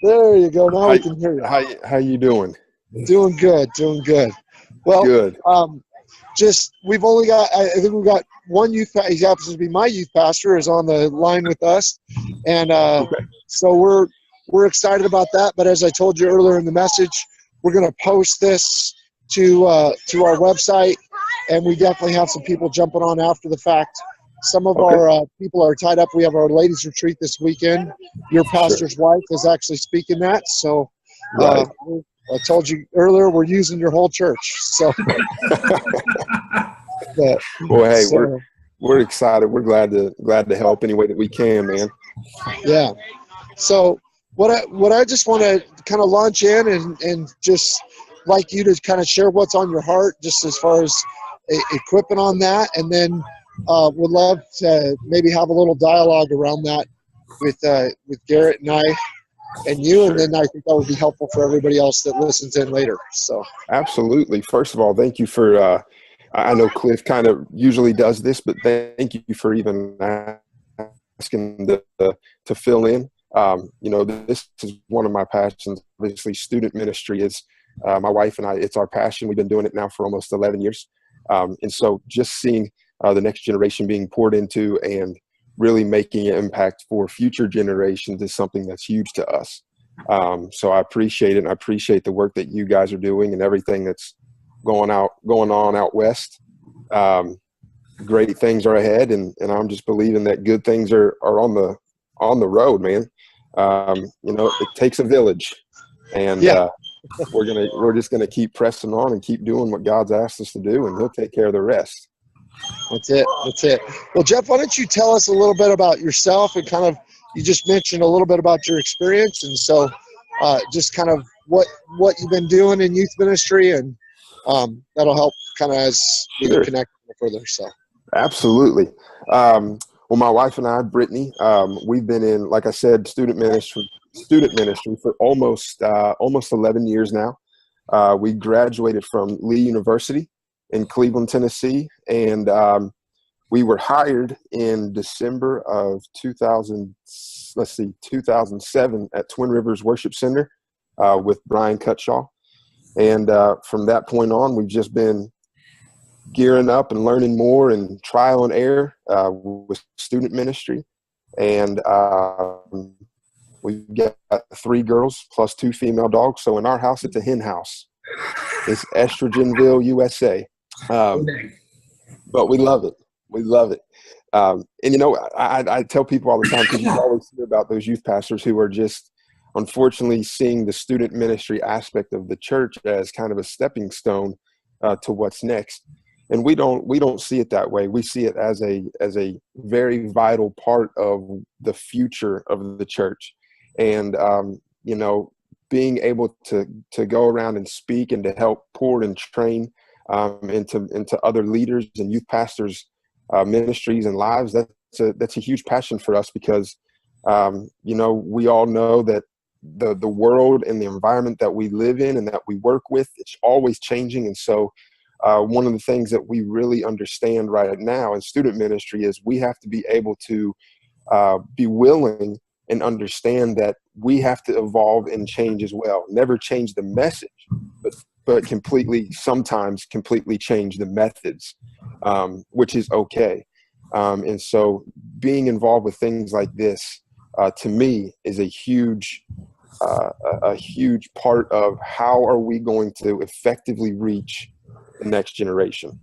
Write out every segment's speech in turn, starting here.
There you go. Now we can hear you. How you doing? Doing good. Doing good. Well, Good. We've only got, I think we've got one youth, he happens to be my youth pastor, is on the line with us. And so we're excited about that. But as I told you earlier in the message, we're going to post this to our website, and we definitely have some people jumping on after the fact. Some of our people are tied up. We have our ladies retreat this weekend. Your pastor's wife is actually speaking that. So Right. I told you earlier, we're using your whole church. So, well, hey, we're excited. We're glad to help any way that we can, man. Yeah. So what I just want to kind of launch in and just like you to kind of share what's on your heart, just as far as equipping on that, and then would love to maybe have a little dialogue around that with Garrett and I and you, and then I think that would be helpful for everybody else that listens in later. So absolutely. First of all, thank you for I know Cliff kind of usually does this, but thank you for even asking to fill in. This is one of my passions. Obviously, student ministry is my wife and I, it's our passion. We've been doing it now for almost 11 years. And so just seeing the next generation being poured into and really making an impact for future generations is something that's huge to us. So I appreciate it. And I appreciate the work that you guys are doing and everything that's going on out west. Great things are ahead, and I'm just believing that good things are on the road, man. It takes a village, and we're just gonna keep pressing on and keep doing what God's asked us to do, and He'll take care of the rest. That's it. Well, Jeff, why don't you tell us a little bit about yourself and kind of, you just mentioned a little bit about your experience, and so just kind of what you've been doing in youth ministry, and that'll help kind of as we connect further. So absolutely. Well, my wife and I, Brittany, we've been in, like I said, student ministry for almost 11 years now. We graduated from Lee University in Cleveland, Tennessee, and we were hired in December of 2007 at Twin Rivers Worship Center with Brian Cutshaw. And from that point on, we've just been gearing up and learning more and trial and error with student ministry. And we've got 3 girls plus 2 female dogs. So in our house, it's a hen house. It's Estrogenville, USA. But we love it. We love it. And, I tell people all the time, because you always hear about those youth pastors who are just unfortunately seeing the student ministry aspect of the church as kind of a stepping stone to what's next. And we don't see it that way. We see it as a very vital part of the future of the church. And, being able to go around and speak and to help pour and train into other leaders and youth pastors' ministries and lives, that's a huge passion for us, because, we all know that the world and the environment that we live in and that we work with, it's always changing. And so one of the things that we really understand right now in student ministry is we have to be able to be willing and understand that we have to evolve and change as well. Never change the message, but sometimes completely change the methods, which is okay. And so being involved with things like this, to me, is a huge part of how are we going to effectively reach the next generation.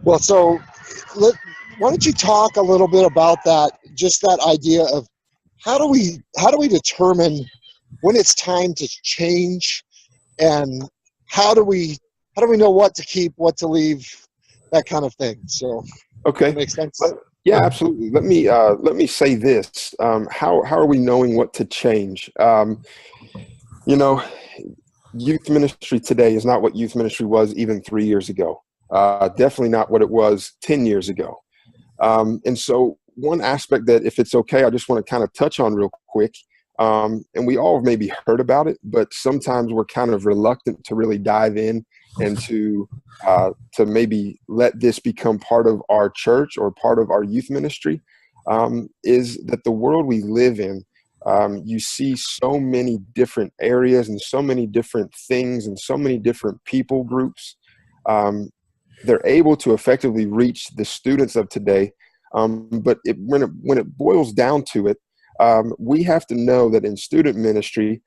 Well, so why don't you talk a little bit about that, just that idea of how do we determine when it's time to change, and how do we know what to keep, what to leave, that kind of thing. So okay, makes sense. Yeah, absolutely. Let me say this. How are we knowing what to change? Youth ministry today is not what youth ministry was even 3 years ago. Definitely not what it was 10 years ago. And so one aspect that, if it's okay, I just want to kind of touch on real quick. And we all have maybe heard about it, but sometimes we're kind of reluctant to really dive in and to maybe let this become part of our church or part of our youth ministry. is that the world we live in, you see so many different areas and so many different things and so many different people groups. They're able to effectively reach the students of today. But when it boils down to it, we have to know that in student ministry,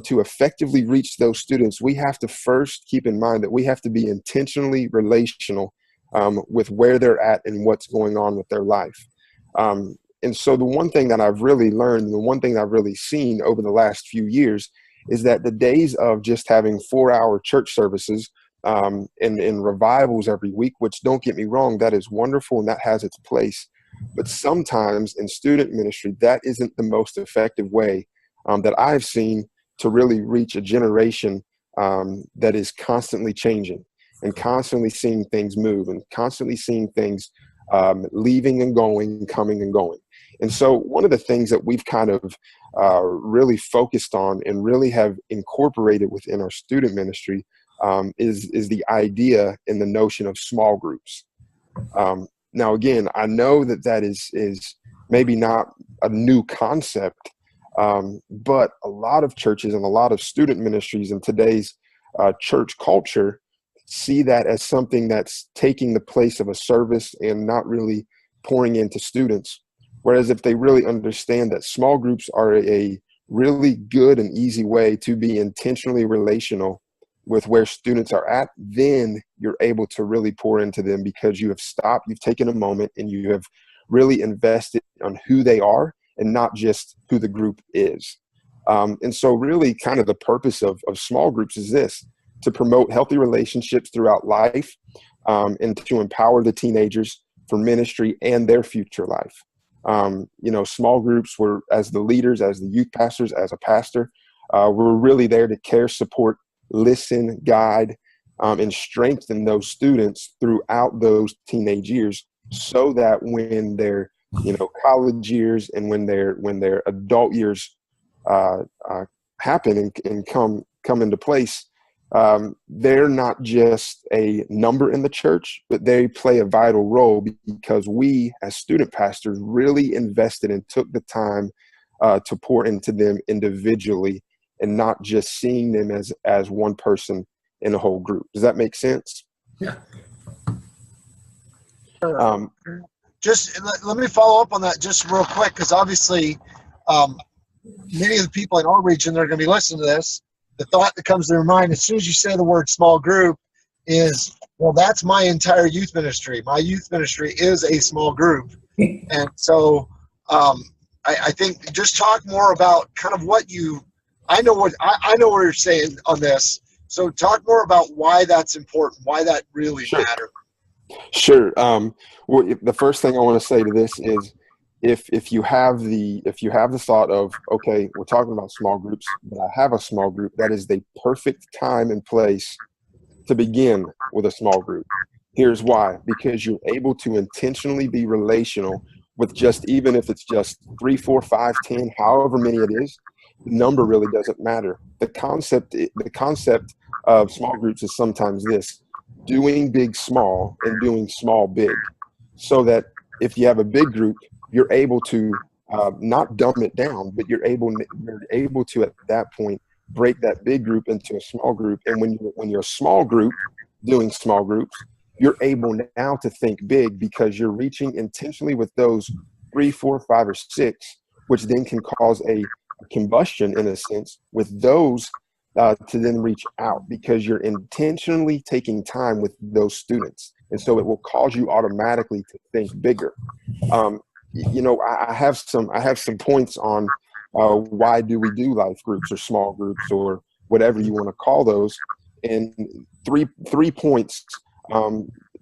to effectively reach those students, we have to first keep in mind that we have to be intentionally relational with where they're at and what's going on with their life. And so the one thing that I've really learned, the one thing that I've really seen over the last few years is that the days of just having 4-hour church services and revivals every week, which don't get me wrong, that is wonderful and that has its place. But sometimes in student ministry, that isn't the most effective way that I've seen to really reach a generation that is constantly changing and constantly seeing things move and constantly seeing things leaving and going, coming and going. And so one of the things that we've kind of really focused on and really have incorporated within our student ministry is the idea and the notion of small groups. Now, again, I know that is maybe not a new concept, but a lot of churches and a lot of student ministries in today's church culture see that as something that's taking the place of a service and not really pouring into students. Whereas if they really understand that small groups are a really good and easy way to be intentionally relational with where students are at, then you're able to really pour into them because you have stopped, you've taken a moment, and you have really invested on who they are and not just who the group is. And so really kind of the purpose of small groups is this: to promote healthy relationships throughout life and to empower the teenagers for ministry and their future life. Small groups were, as the leaders, as the youth pastors, as a pastor, we're really there to care, support, listen, guide, and strengthen those students throughout those teenage years, so that when their college years and when their adult years happen and come into place, they're not just a number in the church, but they play a vital role because we as student pastors really invested and took the time to pour into them individually and not just seeing them as one person in a whole group. Does that make sense? Yeah. Just let me follow up on that just real quick, because obviously many of the people in our region that are going to be listening to this, the thought that comes to their mind as soon as you say the word small group is, well, that's my entire youth ministry. My youth ministry is a small group. And so I think just talk more about kind of what I know what you're saying on this. So talk more about why that's important, why that really matters. Sure. Well, the first thing I want to say to this is, if you have the thought of, okay, we're talking about small groups, but I have a small group, that is the perfect time and place to begin with a small group. Here's why: because you're able to intentionally be relational with even if it's just 3, 4, 5, 10, however many it is. The number really doesn't matter. The concept of small groups is sometimes this: doing big small and doing small big, so that if you have a big group, you're able to not dumb it down, but you're able to at that point break that big group into a small group. And when you're a small group doing small groups, you're able now to think big because you're reaching intentionally with those 3, 4, 5, or 6, which then can cause a combustion in a sense with those to then reach out because you're intentionally taking time with those students. And so it will cause you automatically to think bigger. I have some points on why do we do life groups or small groups or whatever you want to call those, and three points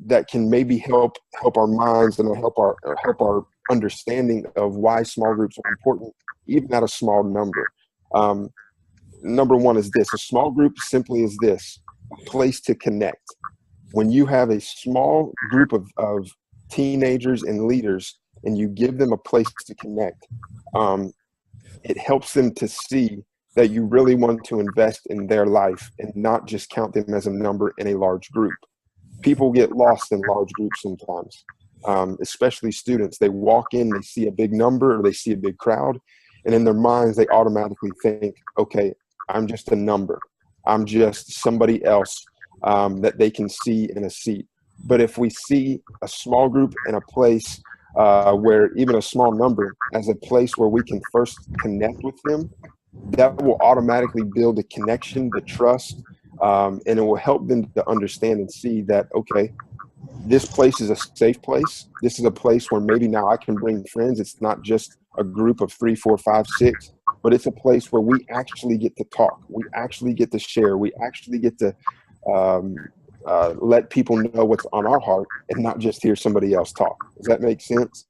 that can maybe help our minds and help our understanding of why small groups are important, even at a small number. Number one is this: a small group simply is this: a place to connect. When you have a small group of teenagers and leaders and you give them a place to connect, it helps them to see that you really want to invest in their life and not just count them as a number in a large group. People get lost in large groups sometimes. especially students. They walk in, they see a big number or they see a big crowd, and in their minds, they automatically think, okay, I'm just a number. I'm just somebody else that they can see in a seat. But if we see a small group in a place where even a small number as a place where we can first connect with them, that will automatically build a connection, the trust, and it will help them to understand and see that, okay, this place is a safe place. This is a place where maybe now I can bring friends. It's not just a group of 3, 4, 5, 6, but it's a place where we actually get to talk. We actually get to share. We actually get to let people know what's on our heart and not just hear somebody else talk. Does that make sense?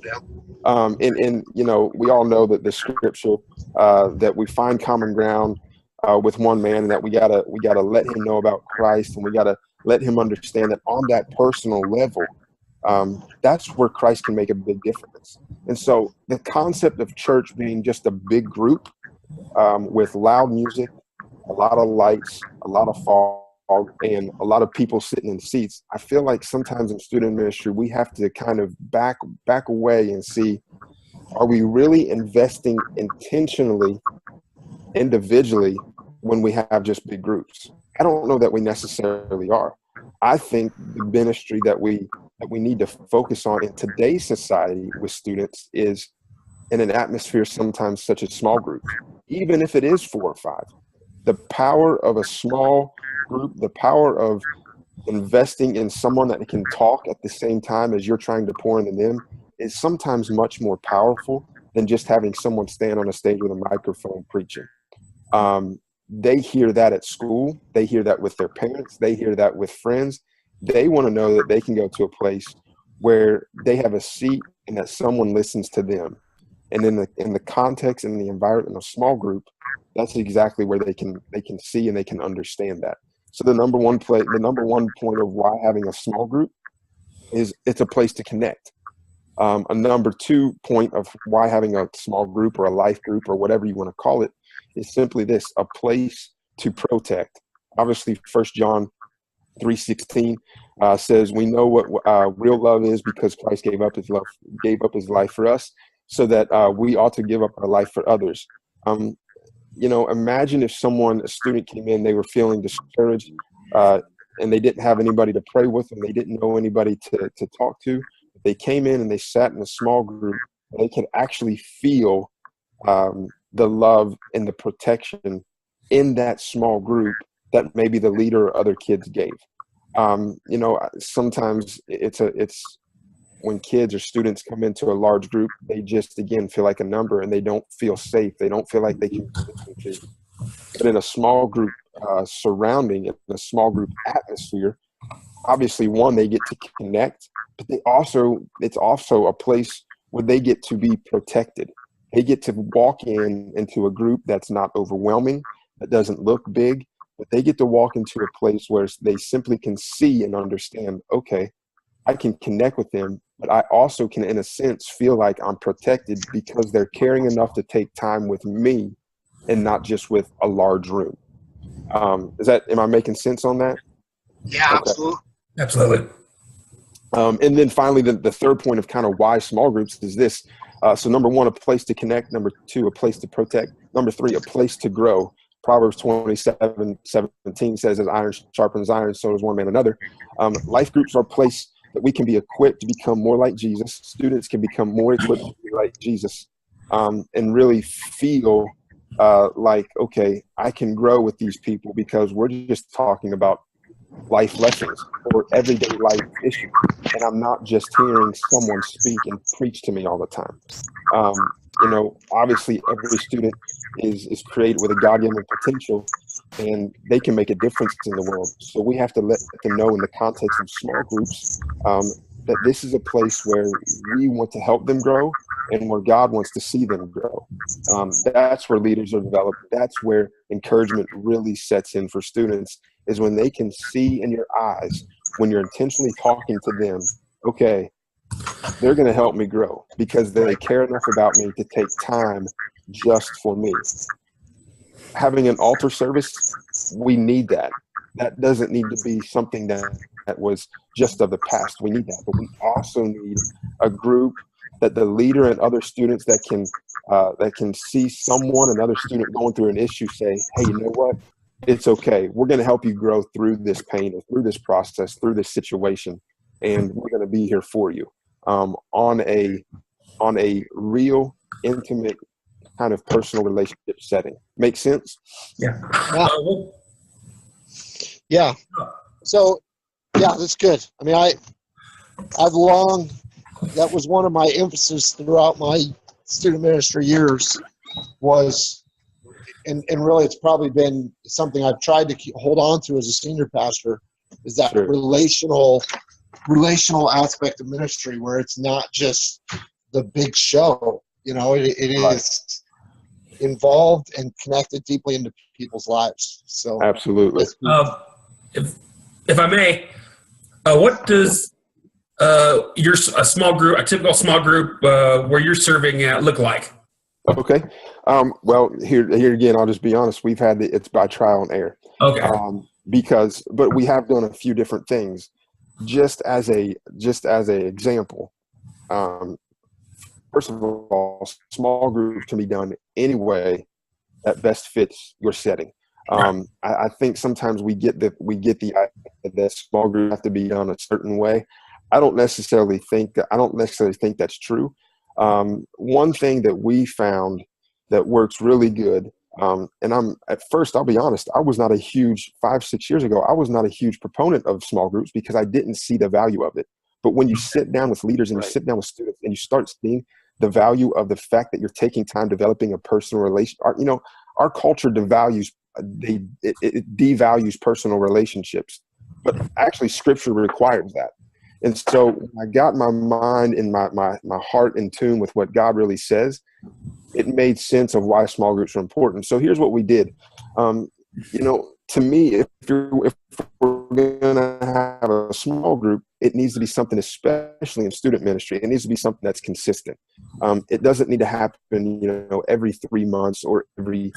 Yeah. And you know, we all know that the scripture that we find common ground with one man, and that we gotta let him know about Christ, and we gotta let him understand that on that personal level, that's where Christ can make a big difference. And so the concept of church being just a big group with loud music, a lot of lights, a lot of fog, and a lot of people sitting in seats, I feel like sometimes in student ministry, we have to kind of back away and see, are we really investing intentionally, individually, when we have just big groups? I don't know that we necessarily are. I think the ministry that we need to focus on in today's society with students is in an atmosphere sometimes such as small groups, even if it is 4 or 5. The power of a small group, the power of investing in someone that can talk at the same time as you're trying to pour into them is sometimes much more powerful than just having someone stand on a stage with a microphone preaching. They hear that at school. They hear that with their parents. They hear that with friends. They want to know that they can go to a place where they have a seat and that someone listens to them. And in the context and the environment of a small group, that's exactly where they can see and they can understand that. So the number one point of why having a small group is it's a place to connect. A number 2 point of why having a small group or a life group or whatever you want to call it is simply this: a place to protect. Obviously, 1 John 3:16 says we know what real love is because Christ gave up his life for us, so that we ought to give up our life for others. You know, imagine if a student came in, they were feeling discouraged, and they didn't have anybody to pray with, and they didn't know anybody to talk to. They came in and they sat in a small group. They could actually feel the love and the protection in that small group that maybe the leader or other kids gave. You know, sometimes it's when kids or students come into a large group, they just, again, feel like a number and they don't feel safe. They don't feel like they can listen to. But in a small group surrounding, in a small group atmosphere, obviously, one, they get to connect, but it's also a place where they get to be protected. They get to walk into a group that's not overwhelming, that doesn't look big, but they get to walk into a place where they simply can see and understand, okay, I can connect with them, but I also can, in a sense, feel like I'm protected because they're caring enough to take time with me and not just with a large room. Am I making sense on that? Yeah, okay. Absolutely. And then finally, the third point of kind of why small groups is this. So number 1, a place to connect. Number 2, a place to protect. Number 3, a place to grow. Proverbs 27:17 says, as iron sharpens iron, so does one man another. Life groups are a place that we can be equipped to become more like Jesus. Students can become more equipped to be like Jesus, and really feel like, okay, I can grow with these people because we're just talking about life lessons or everyday life issues. And I'm not just hearing someone speak and preach to me all the time. You know, obviously every student is created with a God-given potential and they can make a difference in the world. So we have to let them know in the context of small groups that this is a place where we want to help them grow and where God wants to see them grow. That's where leaders are developed. That's where encouragement really sets in for students, is when they can see in your eyes, when you're intentionally talking to them, okay, they're going to help me grow because they care enough about me to take time just for me. Having an altar service, we need that. That doesn't need to be something that that was just of the past. We need that, but we also need a group that the leader and other students that can see someone, another student going through an issue, say, hey, you know what? It's okay. We're going to help you grow through this pain, through this process, through this situation, and we're going to be here for you on a real, intimate kind of personal relationship setting. Make sense? Yeah. Yeah. So, yeah, that's good. I mean, that was one of my emphasis throughout my student ministry years was, and really it's probably been something I've tried to hold on to as a senior pastor, is that relational aspect of ministry where it's not just the big show. It is involved and connected deeply into people's lives. So absolutely. If I may, what does a typical small group where you're serving at look like? Okay. Well, here again, I'll just be honest. We've had it's by trial and error. Okay. But we have done a few different things. Just as a example, first of all, small groups can be done any way that best fits your setting. I think sometimes we get the idea that small groups have to be done a certain way. I don't necessarily think that's true. One thing that we found that works really good, and at first, I'll be honest, I was not a huge 5-6 years ago. I was not a huge proponent of small groups because I didn't see the value of it. But when you sit down with leaders and you sit down with students and you start seeing the value of the fact that you're taking time developing a personal relation, our culture devalues personal relationships, but actually Scripture requires that. And so when I got my mind and my heart in tune with what God really says, it made sense of why small groups are important. So here's what we did. To me, if we're going to have a small group, it needs to be something, especially in student ministry, it needs to be something that's consistent. It doesn't need to happen, every 3 months or every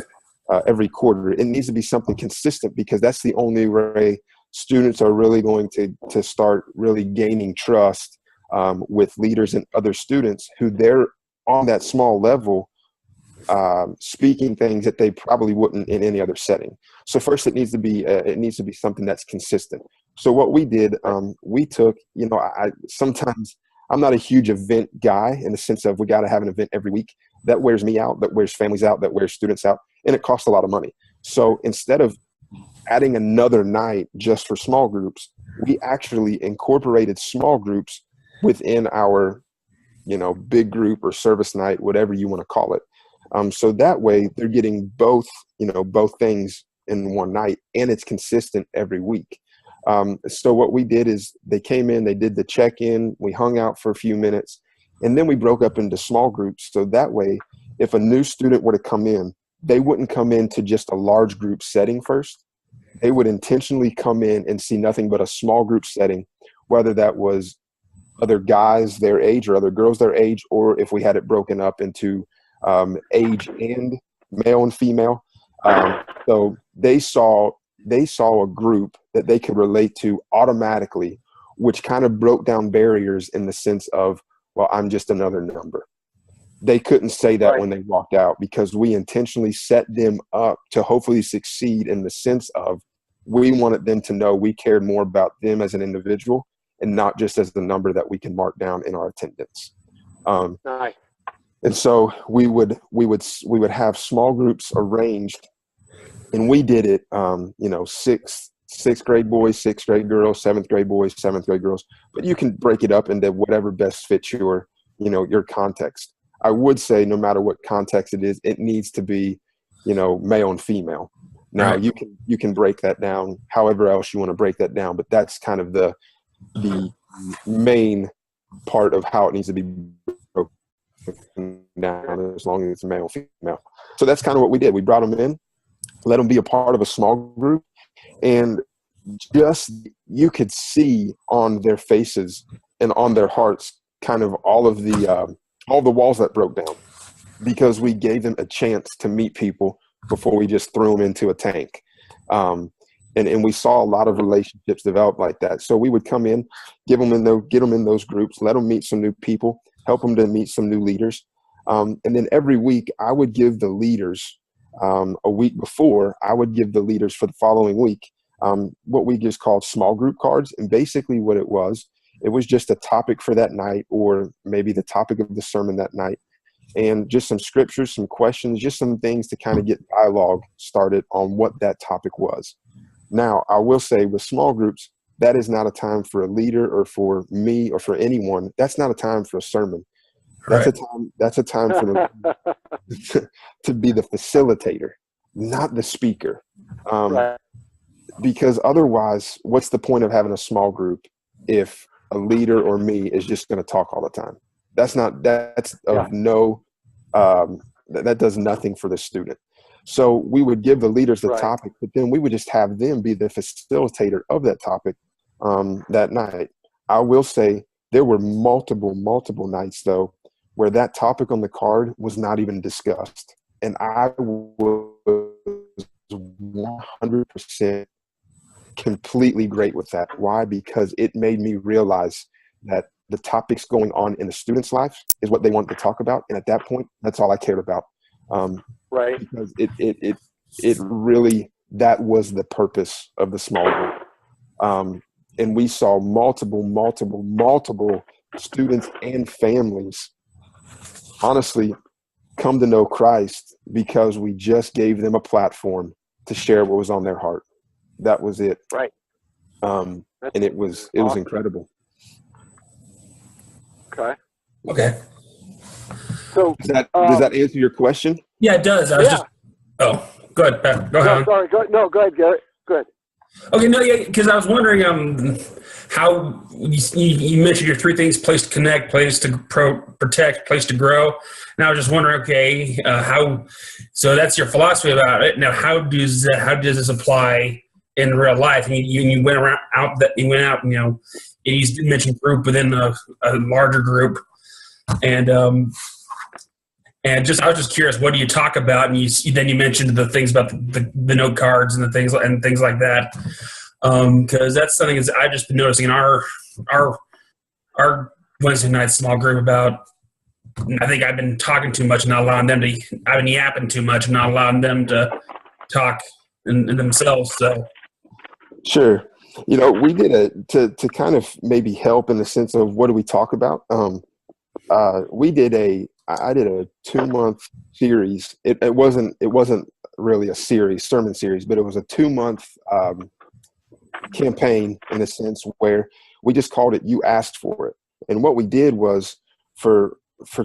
quarter. It needs to be something consistent because that's the only way students are really going to start really gaining trust with leaders and other students who they're on that small level speaking things that they probably wouldn't in any other setting. So first, it needs to be something that's consistent. So what we did, we took, sometimes I'm not a huge event guy in the sense of we got to have an event every week. That wears me out, that wears families out, that wears students out, and it costs a lot of money. So instead of adding another night just for small groups, we actually incorporated small groups within our, big group or service night, whatever you want to call it. So that way they're getting both things in one night, and it's consistent every week. So what we did is they came in, they did the check-in, we hung out for a few minutes, and then we broke up into small groups. So that way, if a new student were to come in, they wouldn't come into just a large group setting first. They would intentionally come in and see nothing but a small group setting, whether that was other guys their age or other girls their age, or if we had it broken up into age and male and female. So they saw a group that they could relate to automatically, which kind of broke down barriers in the sense of, well, I'm just another number. They couldn't say that when they walked out because we intentionally set them up to hopefully succeed in the sense of we wanted them to know we cared more about them as an individual and not just as the number that we can mark down in our attendance. Nice. And so we would have small groups arranged, and we did it, sixth grade boys, sixth grade girls, seventh grade boys, seventh grade girls. But you can break it up into whatever best fits your context. I would say no matter what context it is, it needs to be, male and female. Now you can break that down however else you want to break that down, but that's kind of the main part of how it needs to be broken down as long as it's male and female. So that's kind of what we did. We brought them in, let them be a part of a small group, and just you could see on their faces and on their hearts kind of all the walls that broke down because we gave them a chance to meet people before we just threw them into a tank. And And we saw a lot of relationships develop like that. So we would come in, get them in those groups, let them meet some new people, help them to meet some new leaders. And then every week I would give the leaders, a week before, I would give the leaders for the following week what we just called small group cards. And basically what it was just a topic for that night, or maybe the topic of the sermon that night, and just some scriptures, some questions, just some things to kind of get dialogue started on what that topic was. Now, I will say with small groups, that is not a time for a leader or for me or for anyone. That's not a time for a sermon. That's a time for the to be the facilitator, not the speaker. Because otherwise, what's the point of having a small group if a leader or me is just going to talk all the time? That does nothing for the student. So we would give the leaders the topic, but then we would just have them be the facilitator of that topic that night. I will say there were multiple nights, though, where that topic on the card was not even discussed. And I was 100% completely great with that. Why? Because it made me realize that the topics going on in the student's life is what they wanted to talk about. And at that point, that's all I cared about. Because it really, that was the purpose of the small group. And we saw multiple students and families honestly come to know Christ because we just gave them a platform to share what was on their heart. That was it. And it was incredible. Okay. So does that answer your question? Yeah, it does. I was just. Oh, go ahead, Pat. Go ahead. No, sorry. Go ahead, Garrett. Good. Okay, no, yeah, because I was wondering how you mentioned your three things: place to connect, place to protect, place to grow. And I was just wondering, okay, how? So that's your philosophy about it. Now, how does this apply in real life? And you went out, you know, you mentioned group within a larger group, and I was just curious, what do you talk about? And then you mentioned the things about the note cards and things like that, because that's something that I've just been noticing in our Wednesday night small group about. I think I've been talking too much, and not allowing them to. I've been yapping too much, and not allowing them to talk in themselves. So, sure. You know, we did to kind of maybe help in the sense of what do we talk about. I did a 2-month series. It wasn't really a sermon series, but it was a 2-month campaign in a sense where we just called it "You Asked for It." And what we did was for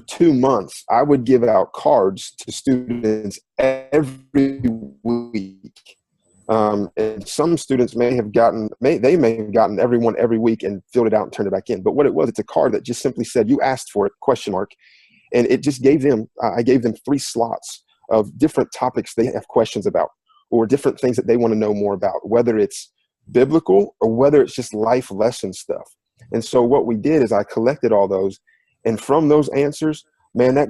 2 months, I would give out cards to students every week. And some students may have gotten everyone every week and filled it out and turned it back in. But what it was, it's a card that just simply said, "You asked for it?" ? And it just gave them, I gave them 3 slots of different topics they have questions about, or different things that they want to know more about, whether it's biblical or whether it's just life lesson stuff. And so what we did is I collected all those, and from those answers, I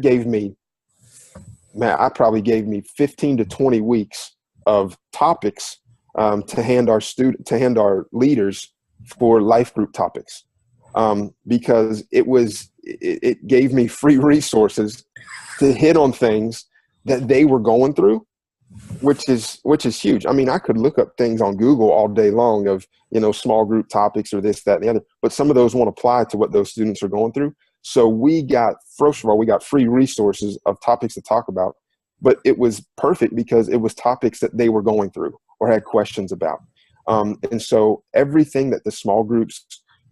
probably gave me 15 to 20 weeks of topics to hand our leaders for life group topics, because it gave me free resources to hit on things that they were going through, which is huge. I mean, I could look up things on Google all day long of, you know, small group topics or this, that, and the other, but some of those won't apply to what those students are going through. So we got free resources of topics to talk about, but it was perfect because it was topics that they were going through or had questions about. And so everything that the small groups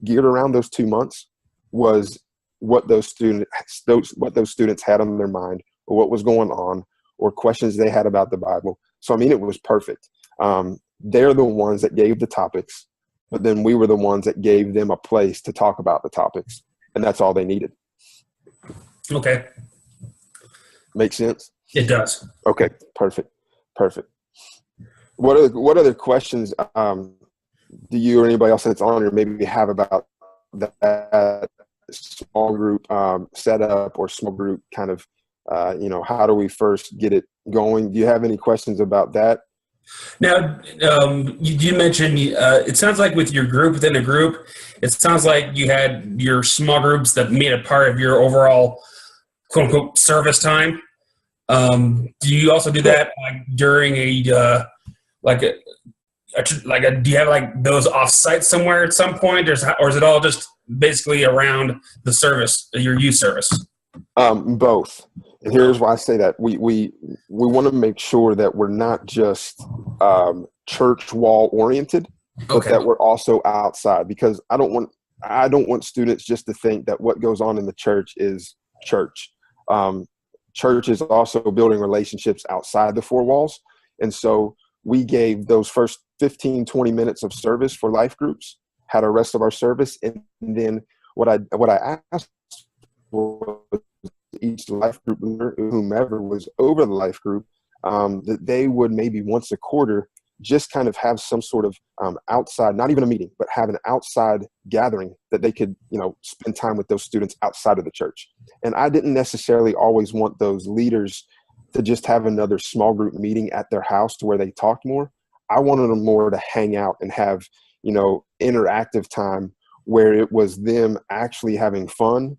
geared around those 2 months was what those students had on their mind, or what was going on, or questions they had about the Bible. So, I mean, it was perfect. They're the ones that gave the topics, but then we were the ones that gave them a place to talk about the topics, and that's all they needed. okay. Make sense? It does. Okay, perfect. What other questions do you or anybody else that's on here maybe have about that small group setup, or small group kind of, how do we first get it going? Do you have any questions about that? Now, you mentioned it sounds like with your group within a group, it sounds like you had your small groups that made a part of your overall quote unquote service time. Do you also do that like during a like a do you have like those off-site somewhere at some point, or is it all just basically around the service, your youth service? Both. And here's why I say that. We want to make sure that we're not just church wall oriented, but that we're also outside, because I don't want students just to think that what goes on in the church is church. Church is also building relationships outside the four walls. And so we gave those first 15, 20 minutes of service for life groups, had the rest of our service. And then what I asked for each life group leader, whomever was over the life group, that they would maybe once a quarter just kind of have some sort of outside, not even a meeting, but have an outside gathering that they could, spend time with those students outside of the church. And I didn't necessarily always want those leaders to just have another small group meeting at their house to where they talked more. I wanted them more to hang out and have, interactive time where it was them actually having fun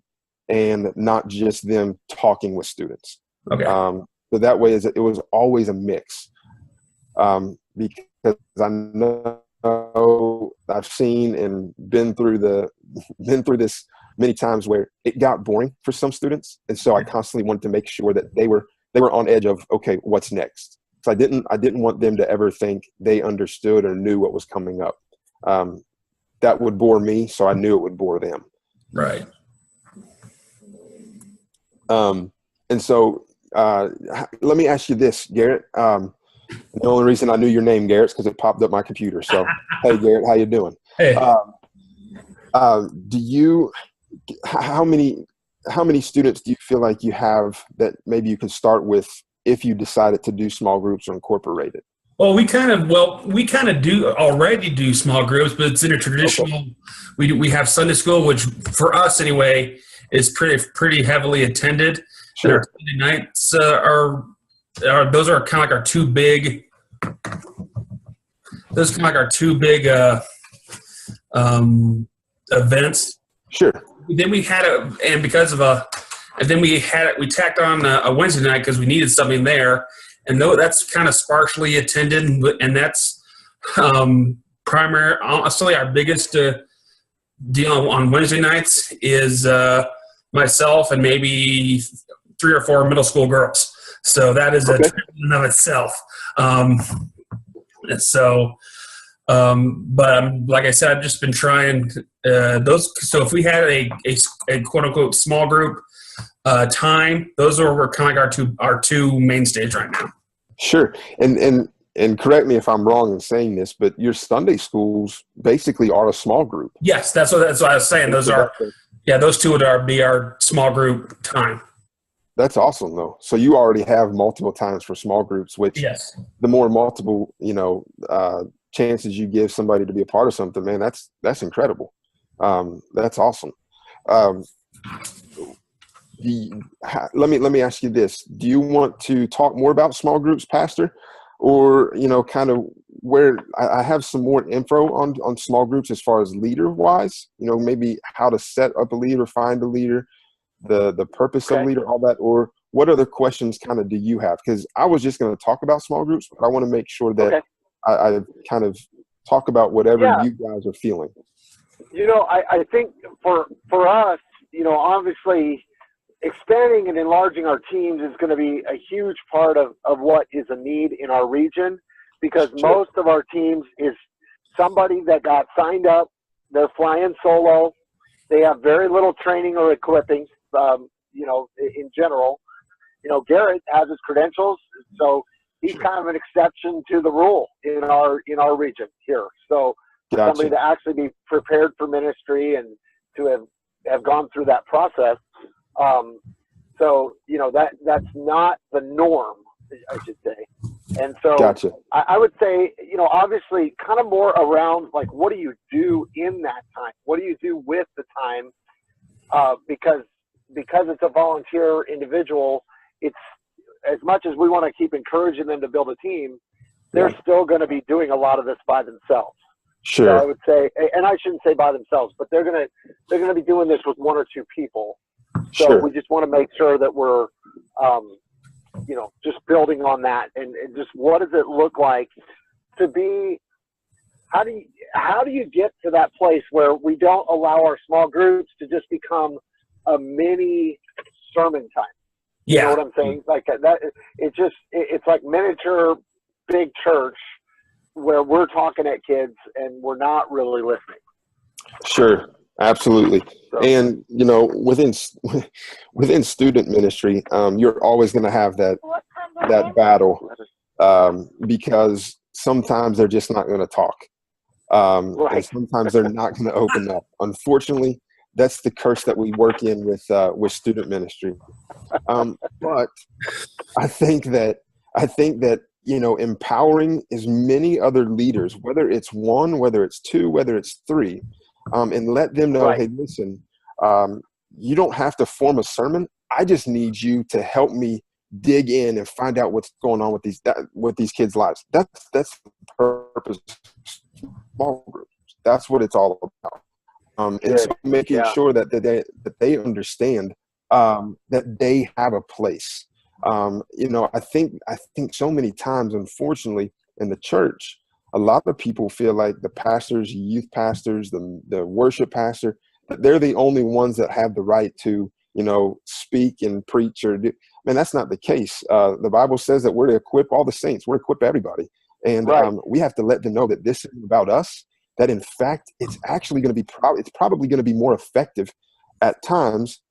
and not just them talking with students. Okay. So that way it was always a mix. Because I know I've seen and been through this many times where it got boring for some students. And so I constantly wanted to make sure that they were on edge of, okay, what's next? So I didn't want them to ever think they understood or knew what was coming up. That would bore me. So I knew it would bore them. Right. And so let me ask you this, Garrett. The only reason I knew your name, Garrett, is because it popped up my computer. So, hey, Garrett, how you doing? Hey. How many students do you feel like you have that maybe you can start with if you decided to do small groups or incorporate it? Well, we kind of already do small groups, but it's in a traditional. Okay. We have Sunday school, which for us anyway is pretty heavily attended. Sure. And our Sunday nights those are kind of like our two big. Those are kind of like our two big events. Sure. Then we had we tacked on a Wednesday night because we needed something there, and though that's kind of sparsely attended, and that's honestly our biggest deal on Wednesday nights is myself and maybe 3 or 4 middle school girls. So that is a trip in and of itself. But like I said, I've just been trying those. So if we had a quote unquote small group time, those were kind of like our two mainstays right now. Sure. And correct me if I'm wrong in saying this, but your Sunday schools basically are a small group. Yes, that's what I was saying. Those two would be our small group time. That's awesome, though. So you already have multiple times for small groups, which the more multiple, chances you give somebody to be a part of something, man, that's incredible. That's awesome. Let me ask you this. Do you want to talk more about small groups, Pastor? Or, kind of where I have some more info on small groups as far as leader-wise, maybe how to set up a leader, find a leader, the purpose of leader, all that, or what other questions kind of do you have? Because I was just going to talk about small groups, but I want to make sure that I kind of talk about whatever you guys are feeling. I think for us, obviously expanding and enlarging our teams is going to be a huge part of what is a need in our region, because most of our teams is somebody that got signed up, they're flying solo, they have very little training or equipping. In general, Garrett has his credentials, so he's kind of an exception to the rule in our region here. So somebody to actually be prepared for ministry and to have gone through that process. That's not the norm, I should say. And so I would say, obviously kind of more around like, what do you do in that time? What do you do with the time? Because it's a volunteer individual, it's as much as we want to keep encouraging them to build a team, they're still going to be doing a lot of this by themselves. Sure. So I would say, and I shouldn't say by themselves, but they're going to be doing this with one or two people. So Sure. we just want to make sure that we're, just building on that, and just what does it look like to be, how do you get to that place where we don't allow our small groups to just become a mini sermon time? Yeah. You know what I'm saying? Like that, it's like miniature big church where we're talking at kids and we're not really listening. Sure. Absolutely. So. And, within student ministry, you're always going to have that battle, because sometimes they're just not going to talk. Right. And sometimes they're not going to open up. Unfortunately, that's the curse that we work in with student ministry. But I think that empowering as many other leaders, whether it's one, whether it's two, whether it's three, and let them know, right. hey, listen, you don't have to form a sermon. I just need you to help me dig in and find out what's going on with these kids' lives. That's the purpose of small groups. That's what it's all about. And so making sure that they understand that they have a place. I think so many times, unfortunately, in the church, a lot of people feel like the pastors, youth pastors, the worship pastor, they're the only ones that have the right to, speak and preach or do. Man, that's not the case. The Bible says that we're to equip all the saints. We're to equip everybody. And we have to let them know that this isn't about us, that in fact, it's actually going to be it's probably going to be more effective at times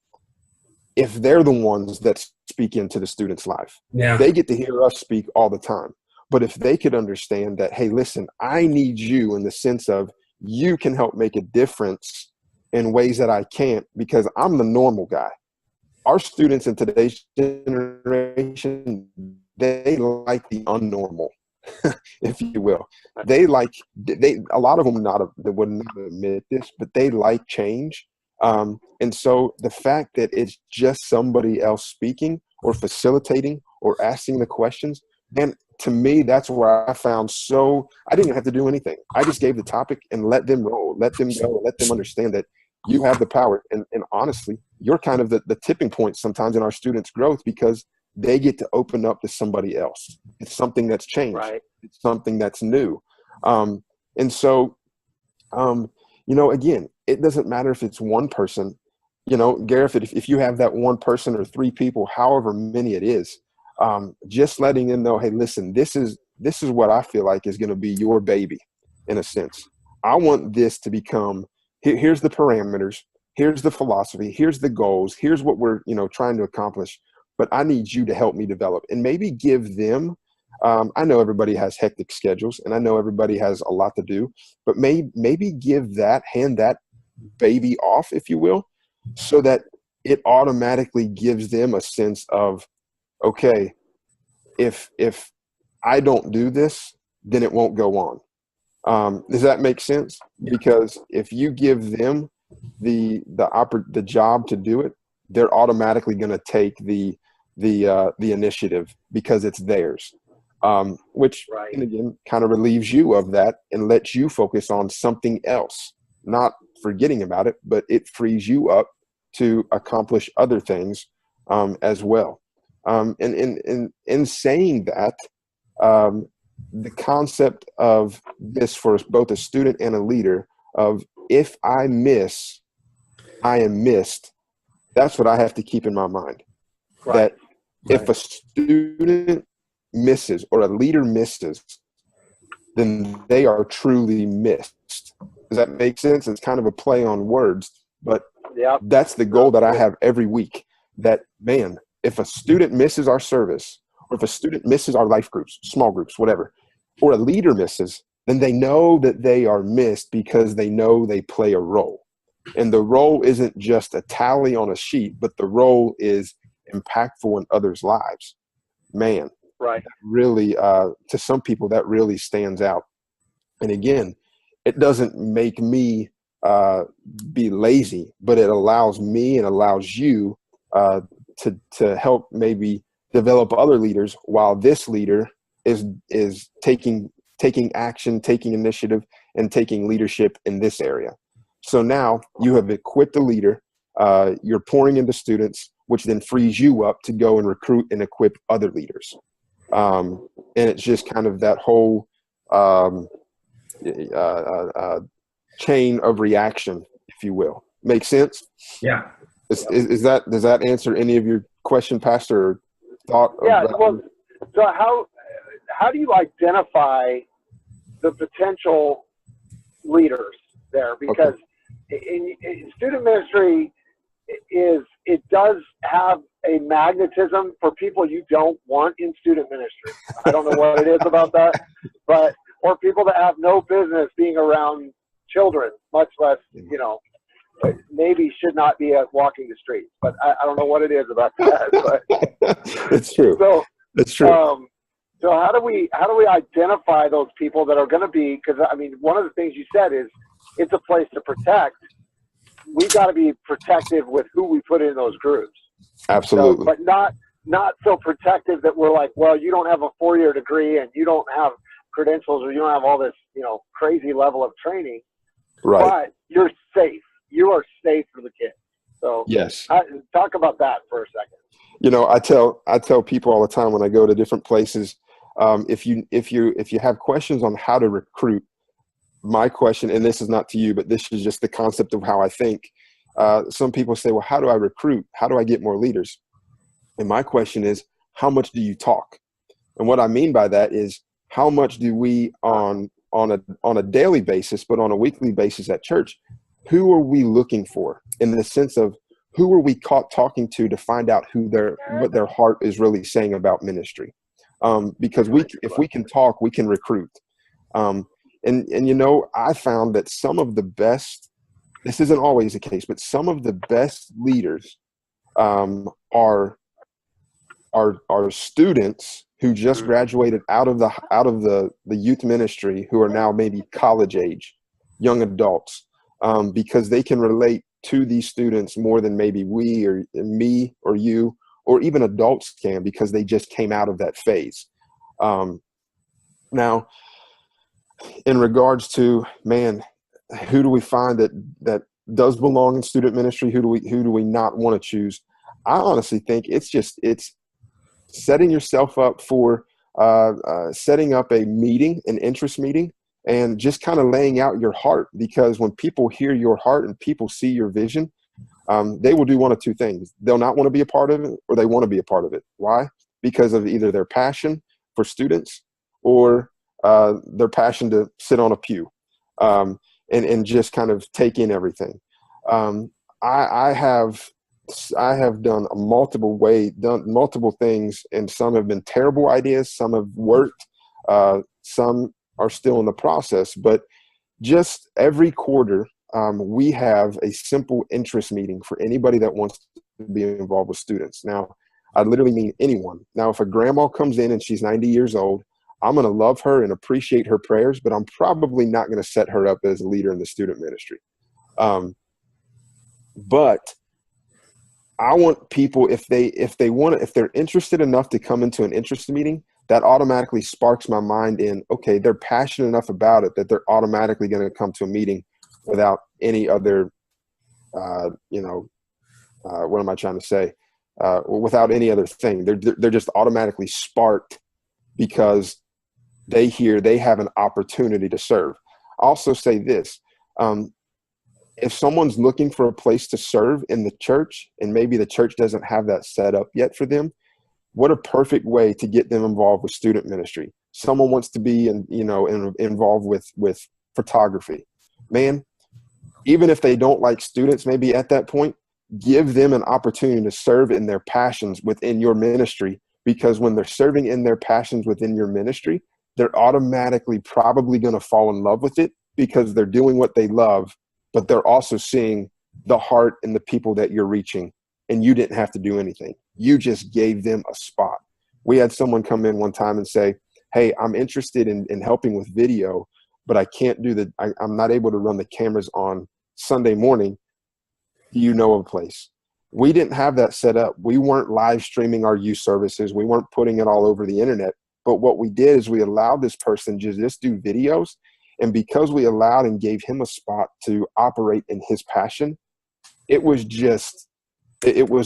if they're the ones that speak into the student's life. Yeah. They get to hear us speak all the time. But if they could understand that, hey, listen, I need you in the sense of you can help make a difference in ways that I can't because I'm the normal guy. Our students in today's generation, they like the unnormal, if you will. A lot of them would not admit this, but they like change. And so the fact that it's just somebody else speaking or facilitating or asking the questions, and to me, that's where I found I didn't have to do anything. I just gave the topic and let them roll, let them go, let them understand that you have the power. And honestly, you're kind of the tipping point sometimes in our students' growth because they get to open up to somebody else. It's something that's changed. Right. It's something that's new. And so, again, it doesn't matter if it's one person, Gareth, if you have that one person or three people, however many it is, just letting them know, hey, listen, this is what I feel like is going to be your baby in a sense. I want this to become, here's the parameters, here's the philosophy, here's the goals, here's what we're, trying to accomplish, but I need you to help me develop and maybe give them, I know everybody has hectic schedules and I know everybody has a lot to do, but maybe hand that baby off, if you will, so that it automatically gives them a sense of, okay, if I don't do this, then it won't go on. Does that make sense? Because if you give them the job to do it, they're automatically going to take the initiative because it's theirs. Which again kind of relieves you of that and lets you focus on something else, not forgetting about it, but it frees you up to accomplish other things as well. And in saying that, the concept of this for both a student and a leader of if I miss, I am missed. That's what I have to keep in my mind. That if a student misses or a leader misses, then they are truly missed. Does that make sense? It's kind of a play on words, but that's the goal that I have every week. That, man, if a student misses our service, or if a student misses our life groups, small groups, whatever, or a leader misses, then they know that they are missed because they know they play a role. And the role isn't just a tally on a sheet, but the role is impactful in others' lives. Man, really, to some people, that really stands out. And again, it doesn't make me be lazy, but it allows me and allows you to help maybe develop other leaders while this leader is taking action, taking initiative, and taking leadership in this area. So now you have equipped a leader, you're pouring into students, which then frees you up to go and recruit and equip other leaders. And it's just kind of that whole chain of reaction, if you will. Make sense? Yeah. Does that answer any of your question, Pastor, or thought? Yeah. Well, so how do you identify the potential leaders there? Because in student ministry it does have a magnetism for people you don't want in student ministry. I don't know what it is about that, or people that have no business being around children, much less, maybe should not be walking the streets. But I don't know what it is about that. But it's true. So it's true. So how do we identify those people that are going to be? Because I mean, one of the things you said is it's a place to protect. We've got to be protective with who we put in those groups. Absolutely. So, but not so protective that we're like, well, you don't have a 4-year degree and you don't have credentials or you don't have all this, crazy level of training. Right. But you're safe. You are safe for the kids. So yes. Talk about that for a second. I tell people all the time when I go to different places, if you have questions on how to recruit, my question, and this is not to you, but this is just the concept of how I think. Some people say, well, how do I recruit? How do I get more leaders? And my question is, how much do you talk? And what I mean by that is, how much do we on a daily basis, but on a weekly basis at church, who are we looking for in the sense of who are we caught talking to find out what their heart is really saying about ministry? Because if we can talk, we can recruit. And I found that some of the best, this isn't always the case, but some of the best leaders are students who just graduated out of the youth ministry, who are now maybe college age, young adults, because they can relate to these students more than maybe we or me or you or even adults can, because they just came out of that phase. Now, in regards to, who do we find that does belong in student ministry? Who do we not want to choose? I honestly think it's setting yourself up for setting up a meeting, an interest meeting, and just kind of laying out your heart. Because when people hear your heart and people see your vision, they will do one of two things. They'll not want to be a part of it, or they want to be a part of it. Why? Because of either their passion for students or their passion to sit on a pew and just kind of take in everything. I have done multiple things, and some have been terrible ideas. Some have worked. Some are still in the process. But just every quarter, we have a simple interest meeting for anybody that wants to be involved with students. Now, I literally mean anyone. Now, if a grandma comes in and she's 90 years old, I'm going to love her and appreciate her prayers, but I'm probably not going to set her up as a leader in the student ministry. But I want people, if they're interested enough to come into an interest meeting, that automatically sparks my mind in, okay, they're passionate enough about it that they're automatically going to come to a meeting without any other, what am I trying to say? Without any other thing. They're just automatically sparked because they hear they have an opportunity to serve. I also say this, if someone's looking for a place to serve in the church and maybe the church doesn't have that set up yet for them, what a perfect way to get them involved with student ministry. Someone wants to be involved with photography. Man, even if they don't like students, maybe at that point, give them an opportunity to serve in their passions within your ministry, because when they're serving in their passions within your ministry, they're automatically probably going to fall in love with it because they're doing what they love, but they're also seeing the heart in the people that you're reaching, and you didn't have to do anything. You just gave them a spot. We had someone come in one time and say, hey, I'm interested in helping with video, but I can't I'm not able to run the cameras on Sunday morning. Do you know of a place? We didn't have that set up. We weren't live streaming our youth services. We weren't putting it all over the internet. But what we did is we allowed this person to just do videos. And because we allowed and gave him a spot to operate in his passion, it was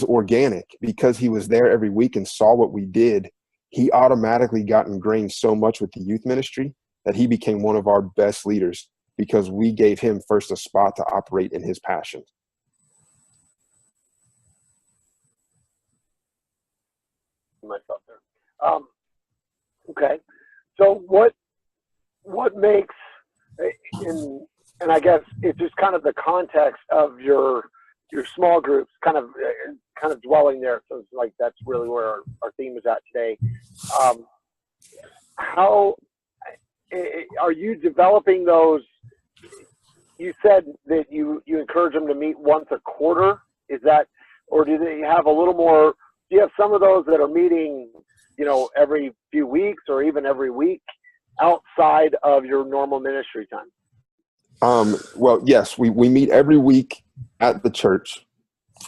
organic. Because he was there every week and saw what we did, he automatically got ingrained so much with the youth ministry that he became one of our best leaders, because we gave him first a spot to operate in his passion. Myself there. Okay. So what makes, and I guess it's just kind of the context of your small groups, kind of dwelling there. So it's like that's really where our theme is at today. How are you developing those? You said that you encourage them to meet once a quarter. Is that, or do they have a little more? Do you have some of those that are meeting, every few weeks or even every week outside of your normal ministry time? Well, yes, we meet every week at the church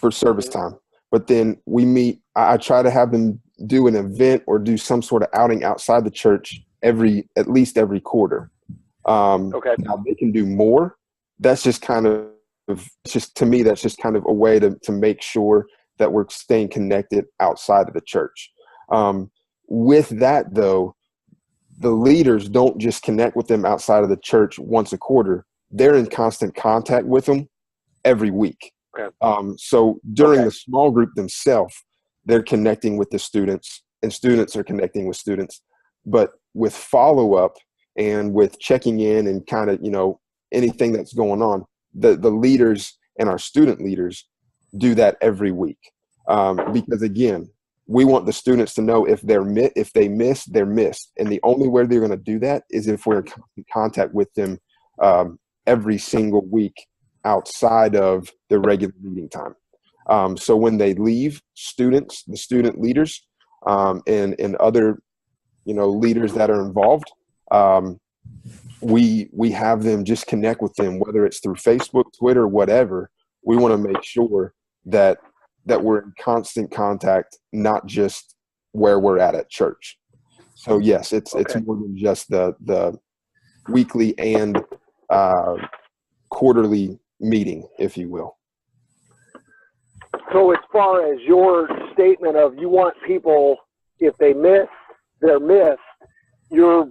for service time, but then we meet, I try to have them do an event or do some sort of outing outside the church at least every quarter. Okay. Now they can do more. That's just to me, that's just kind of a way to make sure that we're staying connected outside of the church. With that though, the leaders don't just connect with them outside of the church once a quarter. They're in constant contact with them every week. Okay. So during the small group themselves, they're connecting with the students, and students are connecting with students. But with follow-up and with checking in and kind of, anything that's going on, the leaders and our student leaders do that every week. Because again, we want the students to know if they miss, they're missed. And the only way they're going to do that is if we're in contact with them every single week outside of the regular meeting time. So when they leave, the student leaders, and other, leaders that are involved, we have them just connect with them, whether it's through Facebook, Twitter, whatever. We want to make sure that we're in constant contact, not just where we're at church. So yes, it's more than just the weekly and quarterly meeting, if you will. So as far as your statement of you want people, if they miss, they're missed,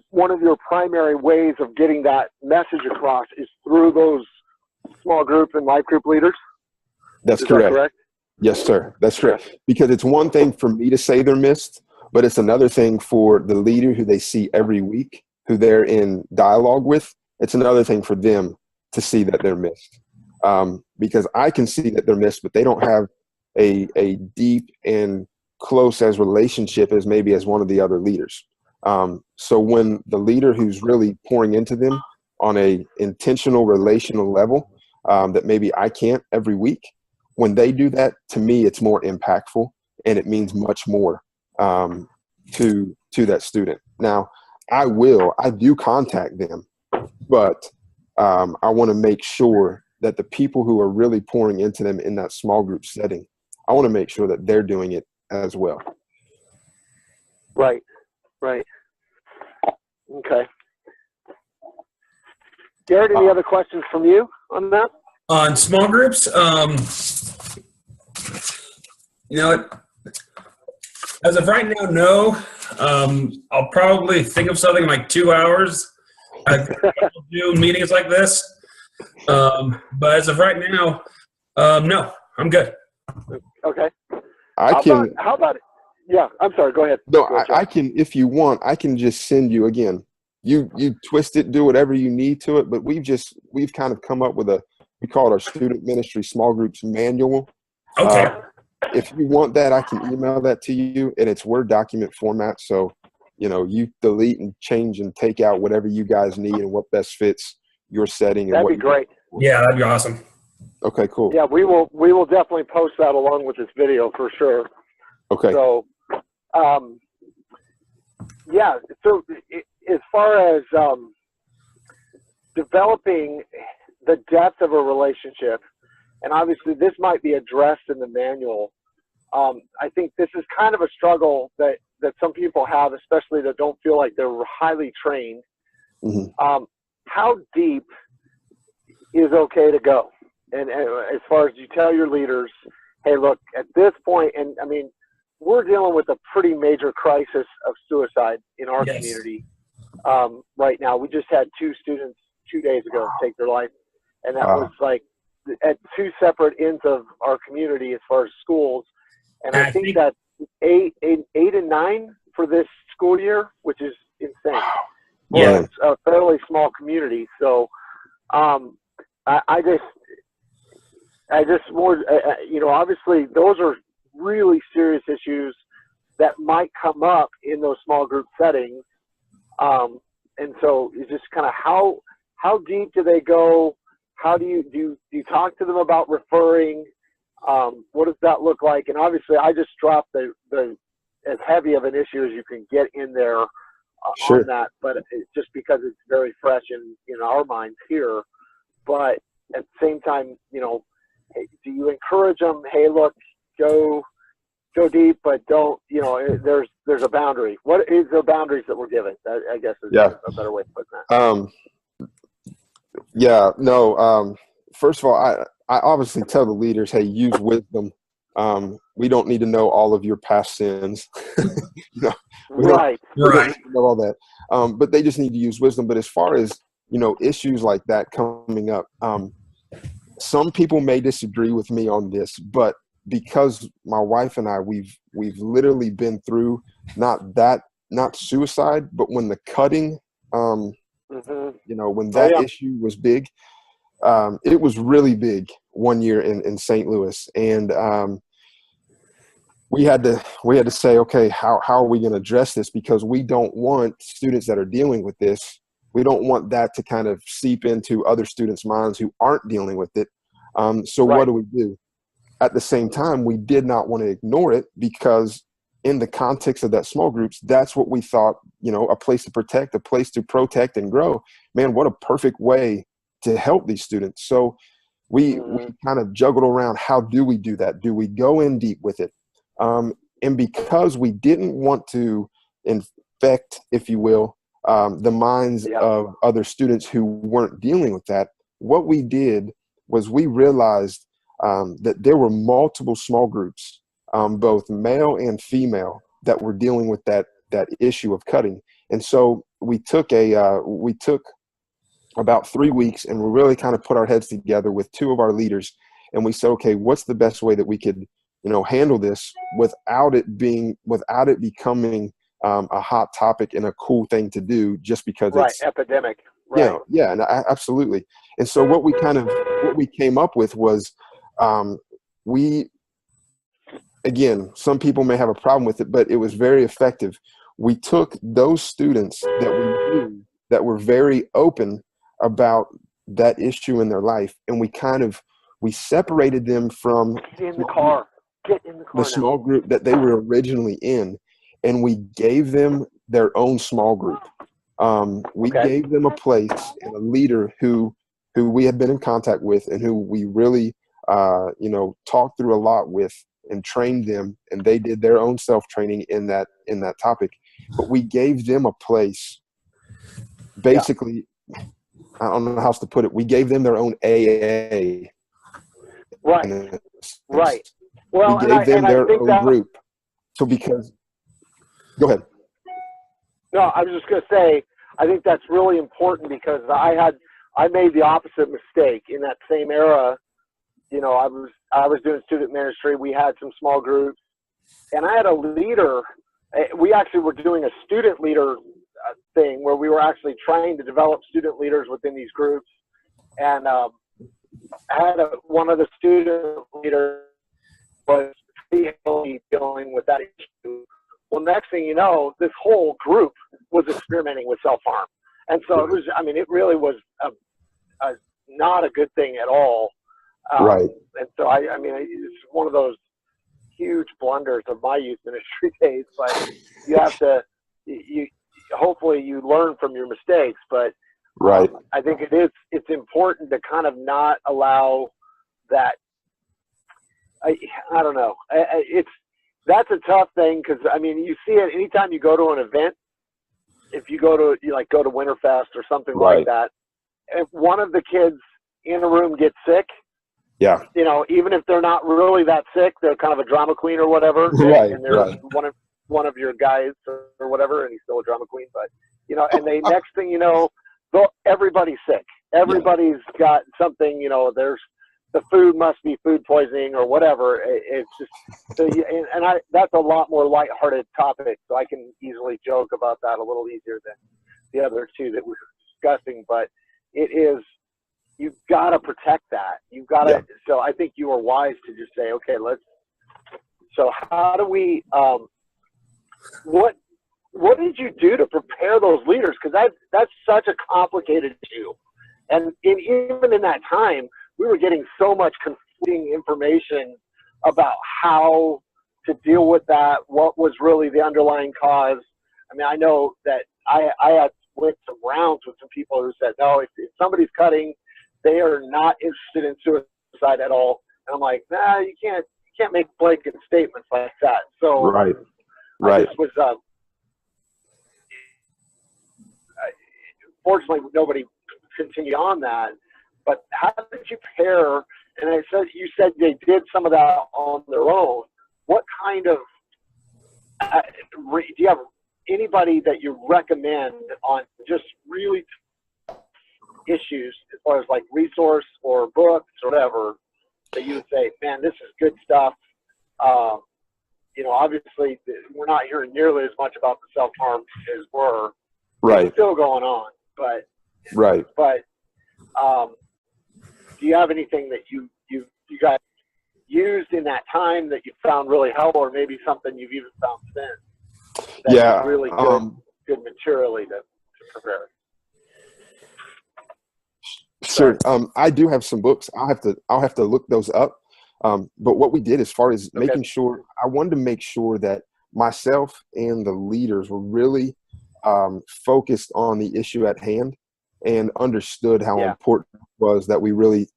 one of your primary ways of getting that message across is through those small group and life group leaders? That's correct. That correct? Yes, sir. That's correct. Because it's one thing for me to say they're missed, but it's another thing for the leader who they see every week, who they're in dialogue with. It's another thing for them to see that they're missed. Because I can see that they're missed, but they don't have a deep and close as relationship as maybe as one of the other leaders. So when the leader who's really pouring into them on a intentional relational level, that maybe I can't every week, when they do that, to me, it's more impactful and it means much more to that student. Now, I do contact them, but I want to make sure that the people who are really pouring into them in that small group setting, I want to make sure that they're doing it as well. Right. Okay. Garrett, any other questions from you on that? On small groups, as of right now, no. I'll probably think of something in like 2 hours. I do meetings like this. But as of right now, no, I'm good. Okay. How about it? Yeah, I'm sorry. Go ahead. No, I can, if you want, I can just send you again. You twist it, do whatever you need to it. But we've kind of come up with we call it our student ministry small groups manual. Okay. If you want that, I can email that to you, and it's Word document format. So, you delete and change and take out whatever you guys need and what best fits your setting. That'd be great. Yeah, that'd be awesome. Okay, cool. Yeah, we will definitely post that along with this video for sure. Okay. So, yeah. So as far as developing the depth of a relationship, and obviously this might be addressed in the manual, I think this is kind of a struggle that that some people have, especially that don't feel like they're highly trained. How deep is okay to go? And as far as you tell your leaders, hey, look, at this point, and I mean, we're dealing with a pretty major crisis of suicide in our community right now. We just had 2 students 2 days ago take their life, and that was like at 2 separate ends of our community as far as schools. And I think that 8 and 9 for this school year, which is insane. Yeah, it's a fairly small community. So I just more, you know, obviously those are really serious issues that might come up in those small group settings. And so it's just kind of how deep do they go? How do you talk to them about referring? What does that look like? And obviously I just dropped the as heavy of an issue as you can get in there on that, but it's just because it's very fresh in our minds here. But at the same time, you know, hey, do you encourage them? Hey, look, go deep, but don't, you know, there's a boundary. What is the boundaries that we're given? I guess is a better way of putting that. First of all, I obviously tell the leaders, hey, use wisdom. We don't need to know all of your past sins. We don't need to know all that. But they just need to use wisdom. But as far as, you know, issues like that coming up, some people may disagree with me on this, but because my wife and I, we've literally been through not suicide, but when the cutting, you know, when that issue was big, it was really big one year in St. Louis. And we had to say, okay, how are we going to address this? Because we don't want students that are dealing with this, we don't want that to kind of seep into other students' minds who aren't dealing with it. So what do we do? At the same time, we did not want to ignore it, because in the context of that small groups, that's what we thought, you know, a place to protect, a place to protect and grow. Man, what a perfect way to help these students. So we kind of juggled around, how do we do that? Do we go in deep with it? And because we didn't want to infect, if you will, the minds of other students who weren't dealing with that, what we did was we realized that there were multiple small groups, both male and female, that were dealing with that issue of cutting. And so we took about 3 weeks, and we really kind of put our heads together with 2 of our leaders, and we said, okay, what's the best way that we could, you know, handle this without it becoming a hot topic and a cool thing to do just because it's epidemic. Yeah, and absolutely. And so what we came up with was, again, some people may have a problem with it, but it was very effective. We took those students that we knew that were very open about that issue in their life, and we separated them from the small group that they were originally in, and we gave them their own small group. We gave them a place and a leader who we had been in contact with, and who we really talked through a lot with and trained them, and they did their own self-training in that topic. But we gave them a place. Basically, I don't know how else to put it. We gave them their own AA. Right. Well, we gave them their own group. So go ahead. No, I was just going to say, I think that's really important, because I made the opposite mistake in that same era. You know, I was doing student ministry. We had some small groups, and I had a leader. We actually were doing a student leader thing where we were actually trying to develop student leaders within these groups. And I had one of the student leaders was dealing with that issue. Well, next thing you know, this whole group was experimenting with self-harm. And so it was, I mean, it really was not a good thing at all. And so, I mean, it's one of those huge blunders of my youth ministry days, but you have to, hopefully you learn from your mistakes, but I think it's important to kind of not allow that. I don't know. that's a tough thing, because I mean, you see it anytime you go to an event. If you go to Winterfest or something like that, if one of the kids in a room gets sick, yeah, you know, even if they're not really that sick, they're kind of a drama queen or whatever, right, and they're one of your guys or whatever, and he's still a drama queen, but you know, and they next thing you know, everybody's sick. Everybody's got something. You know, the food must be food poisoning or whatever. It's just, that's a lot more lighthearted topic, so I can easily joke about that a little easier than the other two that we were discussing. But it is, you've got to protect that. You've got to. So I think you are wise to just say, okay, so how do we? What did you do to prepare those leaders? Because that's such a complicated issue, and even in that time, we were getting so much conflicting information about how to deal with that, what was really the underlying cause. I mean, I know that I had went some rounds with some people who said, no, if somebody's cutting, they are not interested in suicide at all. And I'm like, nah, you can't make blanket statements like that. So right. I just was, fortunately, nobody continued on that. But how did you pair? And you said they did some of that on their own. What kind of do you have anybody that you recommend on just really issues as far as like resource or books or whatever that you would say, man, this is good stuff? You know, obviously we're not hearing nearly as much about the self-harm as we're right. It's still going on, but right. But do you have anything that you guys used in that time that you found really helpful, or maybe something you've even found since that is really good materially to prepare? Sure. I do have some books. I'll have to look those up. But what we did as far as making sure, I wanted to make sure that myself and the leaders were really focused on the issue at hand and understood how important it was that we really,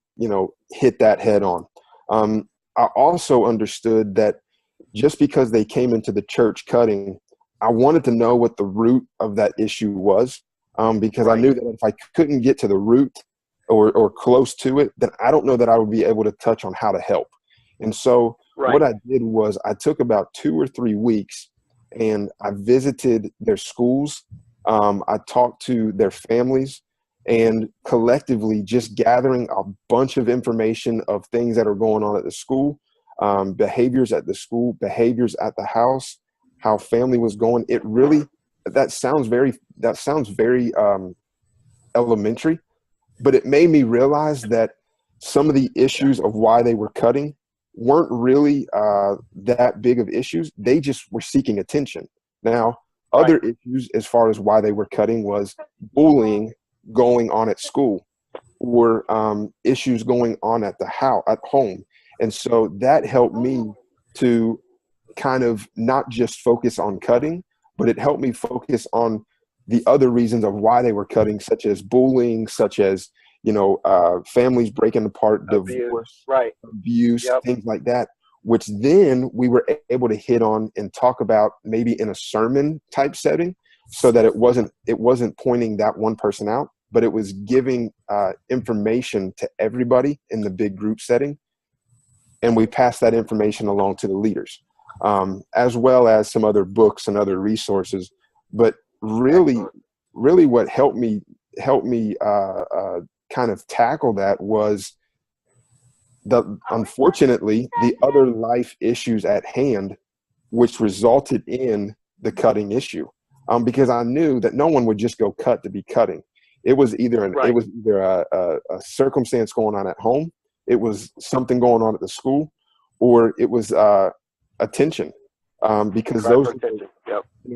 hit that head on. I also understood that just because they came into the church cutting, I wanted to know what the root of that issue was, because I knew that if I couldn't get to the root or close to it, then I don't know that I would be able to touch on how to help. And so what I did was I took about 2 or 3 weeks and I visited their schools. I talked to their families, and collectively just gathering a bunch of information of things that are going on at the school, behaviors at the school, behaviors at the house, how family was going. It really, that sounds very elementary, but it made me realize that some of the issues of why they were cutting weren't really that big of issues. They just were seeking attention. Now, other issues as far as why they were cutting was bullying going on at school, or issues going on at home. And so that helped me to kind of not just focus on cutting, but it helped me focus on the other reasons of why they were cutting, such as bullying, such as, families breaking apart, divorce, abuse, things like that, which then we were able to hit on and talk about maybe in a sermon type setting, so that it wasn't pointing that one person out, but it was giving information to everybody in the big group setting. And we passed that information along to the leaders, as well as some other books and other resources. But really what helped me kind of tackle that was unfortunately the other life issues at hand, which resulted in the cutting issue. Because I knew that no one would just go cut to be cutting. It was either a circumstance going on at home, it was something going on at the school, or it was attention. Because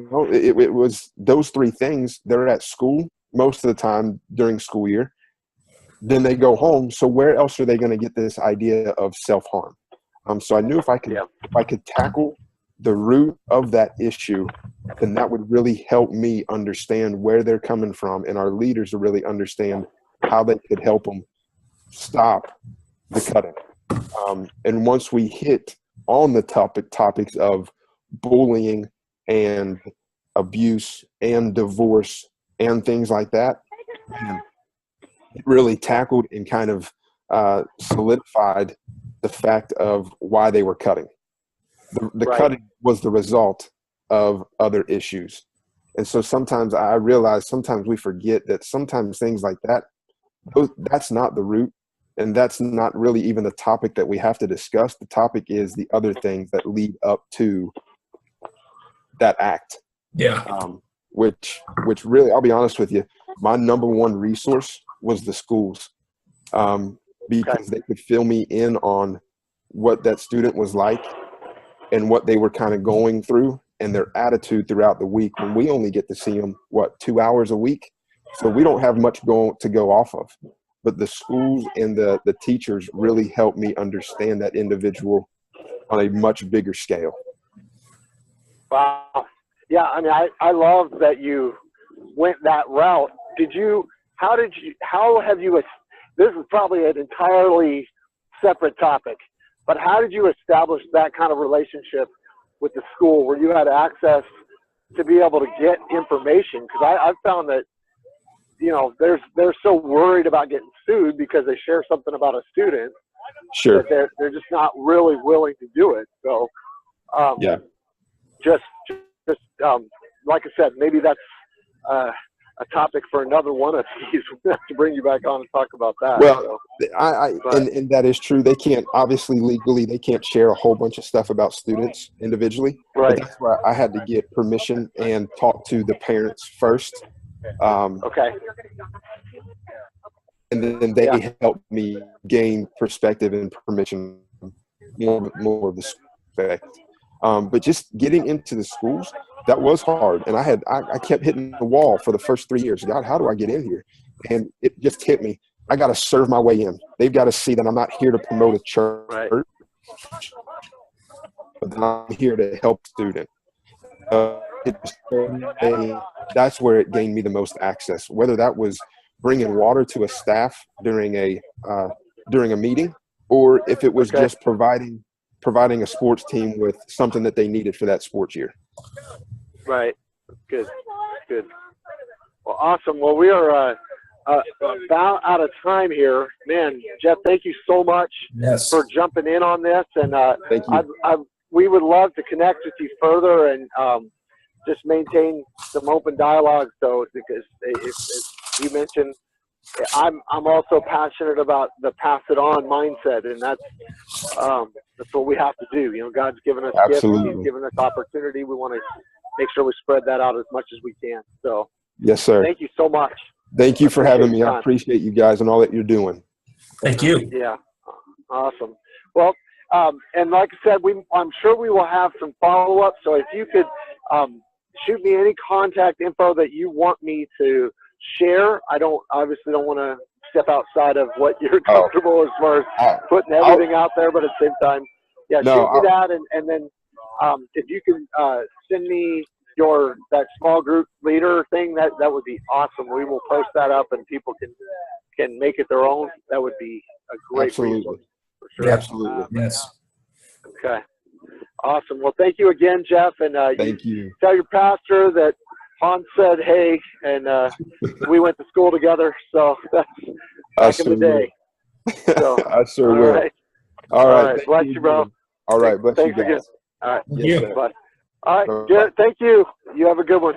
it was those 3 things. They're at school most of the time during school year. Then they go home. So where else are they going to get this idea of self-harm? So I knew if I could tackle the root of that issue, then that would really help me understand where they're coming from, and our leaders to really understand how they could help them stop the cutting. And once we hit on the topics of bullying and abuse and divorce and things like that, man, it really tackled and kind of solidified the fact of why they were cutting. The Right. cutting was the result of other issues. And so sometimes I realize sometimes we forget that sometimes things like that, that's not the root, and that's not really even the topic that we have to discuss. The topic is the other things that lead up to that act. Yeah. Which really, I'll be honest with you, my number one resource was the schools, because they could fill me in on what that student was like and what they were kind of going through and their attitude throughout the week, when we only get to see them, 2 hours a week? So we don't have much to go off of. But the schools and the teachers really helped me understand that individual on a much bigger scale. Wow. Yeah, I mean, I love that you went that route. How have you, this is probably an entirely separate topic, but how did you establish that kind of relationship with the school where you had access to be able to get information? Because I've found that, you know, they're so worried about getting sued because they share something about a student. Sure. That they're just not really willing to do it. So, Yeah. Just like I said, maybe that's a topic for another one of these. We have to bring you back on and talk about that. Well, and that is true. They can't, obviously legally, they can't share a whole bunch of stuff about students individually. Right. But that's why I had to get permission and talk to the parents first. Okay. And then they helped me gain perspective and permission, more of the respect. But just getting into the schools, that was hard. And I kept hitting the wall for the first 3 years. God, how do I get in here? And it just hit me. I got to serve my way in. They've got to see that I'm not here to promote a church, Right. but that I'm here to help students. That's where it gained me the most access, whether that was bringing water to a staff during a meeting, or if it was just providing a sports team with something that they needed for that sports year. Right. Good. Well, awesome. Well, we are about out of time here. Man, Jeff, thank you so much for jumping in on this. And thank you. We would love to connect with you further and just maintain some open dialogue. So, because as you mentioned, I'm also passionate about the pass it on mindset, and that's what we have to do. You know, God's given us gifts, He's given us opportunity. We want to make sure we spread that out as much as we can. So, yes, sir. Thank you so much. Thank you for having me. I appreciate you guys and all that you're doing. Thank you. Yeah, awesome. Well, and like I said, I'm sure we will have some follow up. So if you could shoot me any contact info that you want me to share. I obviously don't want to step outside of what you're comfortable as far as putting everything out there, but at the same time, shoot me that, and then if you can send me that small group leader thing, that would be awesome. We will post that up and people can make it their own. That would be a great resource for sure. Absolutely. Yes. Okay. Awesome. Well, thank you again, Jeff, and thank you. Tell your pastor that Hans said hey, and we went to school together, so that's back in the day. So, I sure will. Right. All right. Bless you, bro. All right. Bless you guys. Again. All right. Yes, sir. Bye. All right. Good. Thank you. You have a good one.